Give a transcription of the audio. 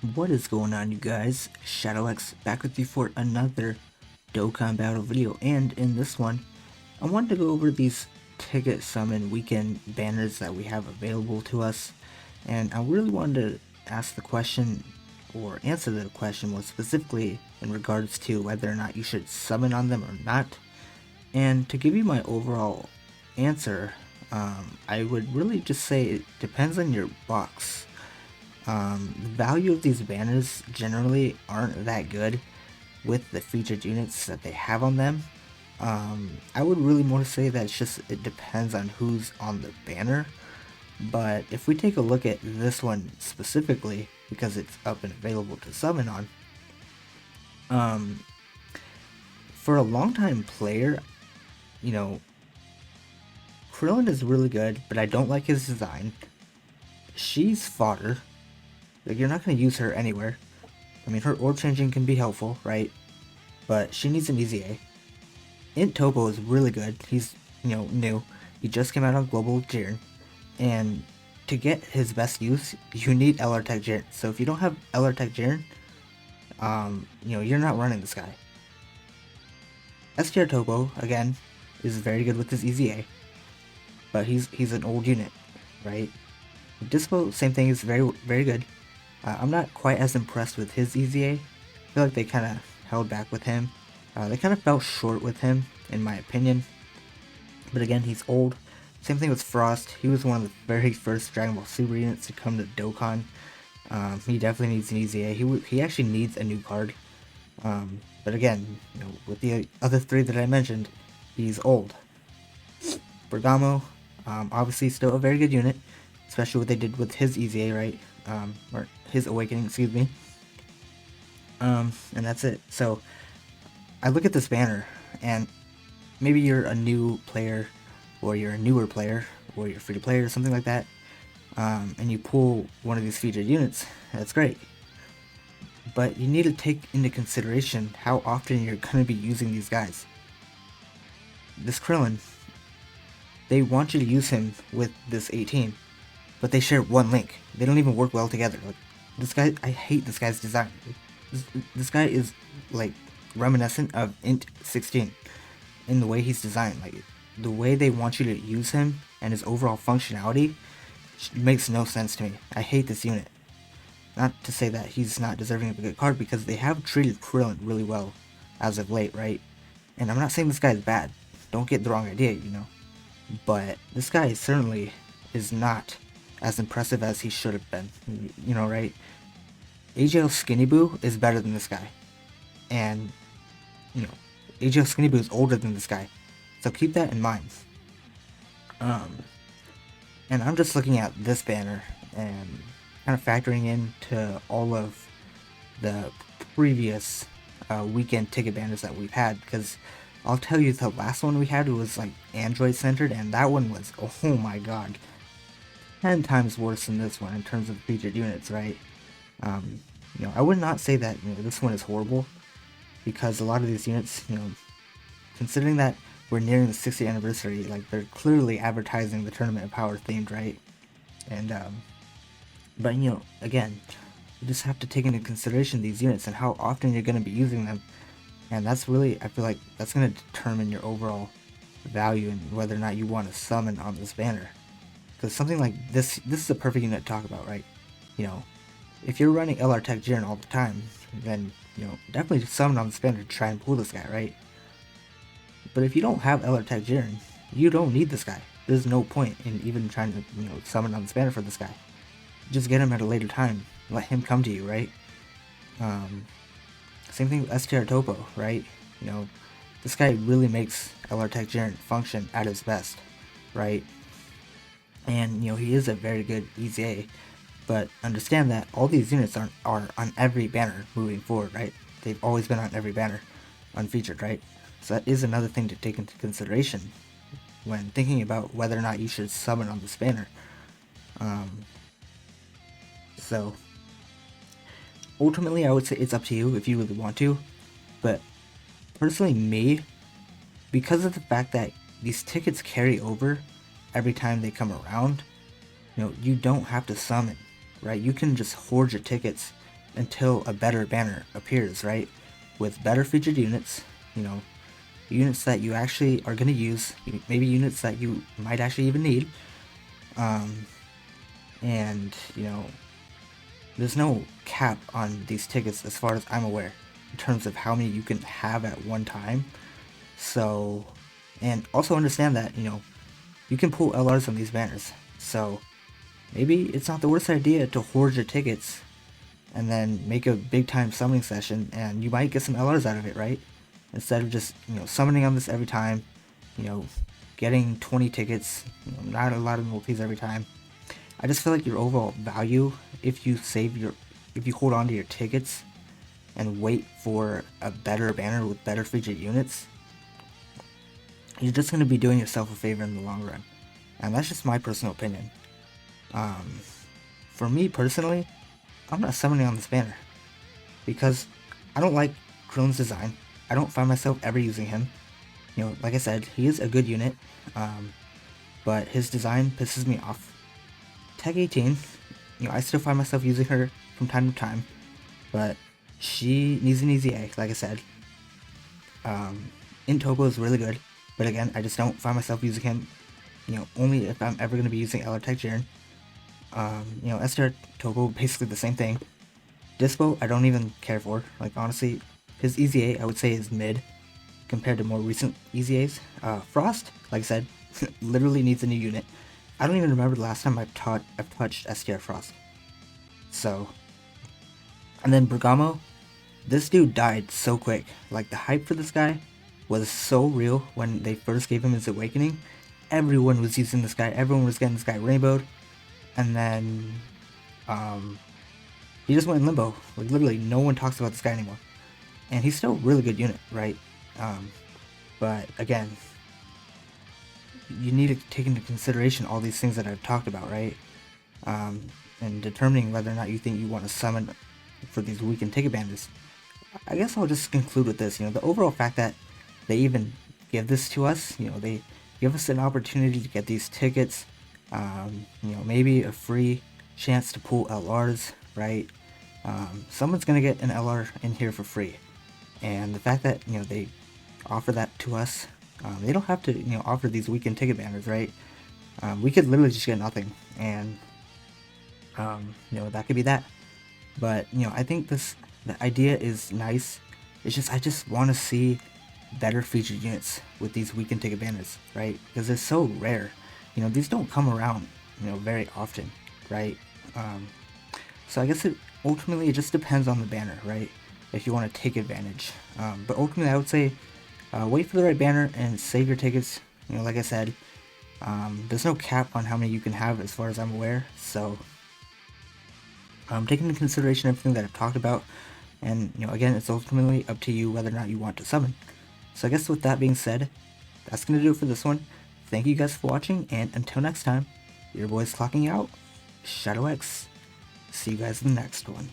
What is going on, you guys? ShadowX back with you for another Dokkan battle video, and in this one, I wanted to go over these ticket summon weekend banners that we have available to us, and I really wanted to ask the question, or answer the question more specifically in regards to whether or not you should summon on them or not. And to give you my overall answer, I would really just say it depends on your box. The value of these banners generally aren't that good with the featured units that they have on them. I would really more say that it depends on who's on the banner. But if we take a look at this one specifically, because it's up and available to summon on, um, for a long-time player, you know, Krillin is really good, but I don't like his design. She's fodder. Like, you're not going to use her anywhere. I mean, her orb changing can be helpful, right? But she needs an easy A. Int Topo is really good. He's, new. He just came out on Global Jiren. And to get his best use, you need LR Tech Jiren. So if you don't have LR Tech Jiren, you're not running this guy. STR Topo, again, is very good with his easy A. But he's an old unit, right? Dispo, same thing, is very, very good. I'm not quite as impressed with his EZA. I feel like they kind of held back with him. They kind of fell short with him, in my opinion. But again, he's old. Same thing with Frost. He was one of the very first Dragon Ball Super units to come to Dokkan. He definitely needs an EZA. He actually needs a new card. But again, with the other three that I mentioned, he's old. Bergamo, obviously still a very good unit, especially what they did with his EZA, right? Or his awakening, excuse me. And that's it. So I look at this banner, and maybe you're a new player, or you're a newer player, or you're free to play or something like that, and you pull one of these featured units. That's great. But you need to take into consideration how often you're going to be using these guys. This Krillin, they want you to use him with this 18, but they share one link. They don't even work well together. Like, this guy, I hate this guy's design. This guy is like reminiscent of Int 16 in the way he's designed. Like, the way they want you to use him and his overall functionality makes no sense to me. I hate this unit. Not to say that he's not deserving of a good card, because they have treated Krillin really well as of late, right? And I'm not saying this guy is bad. Don't get the wrong idea, But this guy certainly is not as impressive as he should have been, right? AJL Skinny Boo is better than this guy. And, AJL Skinny Boo is older than this guy. So keep that in mind. And I'm just looking at this banner and kind of factoring into all of the previous weekend ticket banners that we've had, because I'll tell you, the last one we had was like Android centered, and that one was, oh my god, 10 times worse than this one in terms of featured units, right? I would not say that this one is horrible, because a lot of these units, considering that we're nearing the 60th anniversary, like, they're clearly advertising the Tournament of Power themed, right? And but again, you just have to take into consideration these units and how often you're going to be using them, and that's really, I feel like that's going to determine your overall value and whether or not you want to summon on this banner. Because something like this is a perfect unit to talk about, right? If you're running LR Tech Jiren all the time, then, definitely summon on this banner to try and pull this guy, right? But if you don't have LR Tech Jiren, you don't need this guy. There's no point in even trying to, summon on this banner for this guy. Just get him at a later time. Let him come to you, right? Same thing with STR Topo, right? This guy really makes LR Tech Jiren function at his best, right? And, he is a very good EZA, but understand that all these units are on every banner moving forward, right? They've always been on every banner, unfeatured, right? So that is another thing to take into consideration when thinking about whether or not you should summon on this banner. So, ultimately, I would say it's up to you if you really want to, but personally, me, because of the fact that these tickets carry over every time they come around, you don't have to summon, right? You can just hoard your tickets until a better banner appears, right? With better featured units, you know, units that you actually are going to use, maybe units that you might actually even need. And, there's no cap on these tickets as far as I'm aware in terms of how many you can have at one time. So, and also understand that, you can pull LRs on these banners. So, maybe it's not the worst idea to hoard your tickets and then make a big time summoning session, and you might get some LRs out of it, right? Instead of just, summoning on this every time, you know, getting 20 tickets, not a lot of multis every time. I just feel like your overall value, if you hold on to your tickets and wait for a better banner with better featured units, you're just going to be doing yourself a favor in the long run. And that's just my personal opinion. For me personally, I'm not summoning on this banner because I don't like Krone's design. I don't find myself ever using him. Like I said, he is a good unit, but his design pisses me off. Tech 18, I still find myself using her from time to time, but she needs an easy A, like I said. Intopo is really good, but again, I just don't find myself using him, only if I'm ever going to be using LR Tech Jiren. STR Topo, basically the same thing. Dispo, I don't even care for. Like, honestly, his easy A, I would say, is mid compared to more recent easy A's. Frost, like I said, literally needs a new unit. I don't even remember the last time I've touched STR Frost. So, and then Bergamo, this dude died so quick. Like, the hype for this guy was so real when they first gave him his awakening. Everyone was using this guy. Everyone was getting this guy rainbowed. And then, he just went in limbo. Like, literally, no one talks about this guy anymore. And he's still a really good unit, right? But again, you need to take into consideration all these things that I've talked about, right? And determining whether or not you think you want to summon for these weekend ticket banners. I guess I'll just conclude with this. The overall fact that they even give this to us, they give us an opportunity to get these tickets, maybe a free chance to pull LRs, right? Someone's gonna get an LR in here for free, and the fact that they offer that to us, they don't have to offer these weekend ticket banners, right? We could literally just get nothing, and that could be that. But I think the idea is nice. It's just I just want to see better featured units with these weekend ticket banners, right? Because they're so rare. These don't come around very often, right? So I guess ultimately it just depends on the banner, right? If you want to take advantage. But ultimately I would say wait for the right banner and save your tickets. Like I said, there's no cap on how many you can have as far as I'm aware. So taking into consideration everything that I've talked about, and again, it's ultimately up to you whether or not you want to summon. So I guess with that being said, that's going to do it for this one. Thank you guys for watching, and until next time, your boy's clocking out, Shadow X. See you guys in the next one.